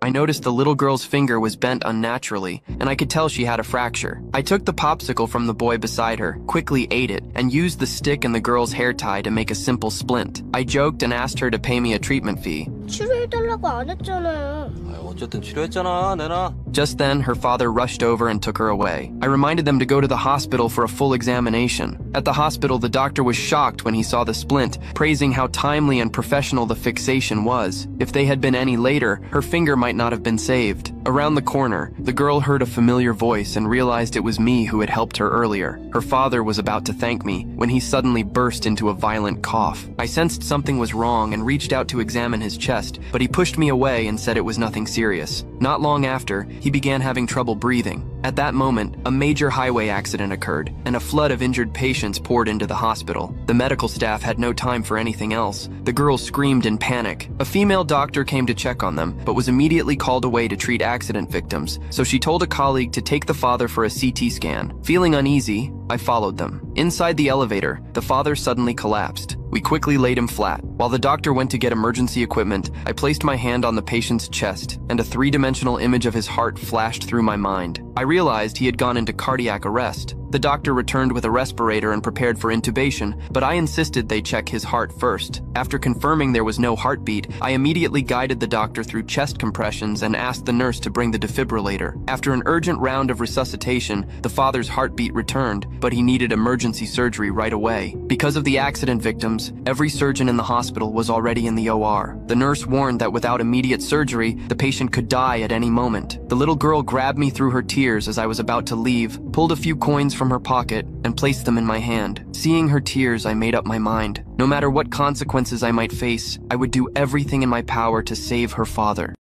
I noticed the little girl's finger was bent unnaturally, and I could tell she had a fracture. I took the popsicle from the boy beside her, quickly ate it, and used the stick in the girl's hair tie to make a simple splint. I joked and asked her to pay me a treatment fee. 치료해달라고 안 했잖아요. 어쨌든 치료했잖아, 내나. Just then, her father rushed over and took her away. I reminded them to go to the hospital for a full examination. At the hospital, the doctor was shocked when he saw the splint, praising how timely and professional the fixation was. If they had been any later, her finger might not have been saved. Around the corner, the girl heard a familiar voice and realized it was me who had helped her earlier. Her father was about to thank me when he suddenly burst into a violent cough. I sensed something was wrong and reached out to examine his chest, but he pushed me away and said it was nothing serious. Not long after, he began having trouble breathing. At that moment, a major highway accident occurred, and a flood of injured patients poured into the hospital. The medical staff had no time for anything else. The girls screamed in panic. A female doctor came to check on them, but was immediately called away to treat accident victims, so she told a colleague to take the father for a CT scan. Feeling uneasy, I followed them. Inside the elevator, the father suddenly collapsed. We quickly laid him flat. While the doctor went to get emergency equipment, I placed my hand on the patient's chest, and a three-dimensional image of his heart flashed through my mind. I realized he had gone into cardiac arrest. The doctor returned with a respirator and prepared for intubation, but I insisted they check his heart first. After confirming there was no heartbeat, I immediately guided the doctor through chest compressions and asked the nurse to bring the defibrillator. After an urgent round of resuscitation, the father's heartbeat returned, but he needed emergency surgery right away. Because of the accident victims, every surgeon in the hospital was already in the OR. The nurse warned that without immediate surgery, the patient could die at any moment. The little girl grabbed me through her tears as I was about to leave, pulled a few coins from her pocket, and placed them in my hand. Seeing her tears, I made up my mind. No matter what consequences I might face, I would do everything in my power to save her father.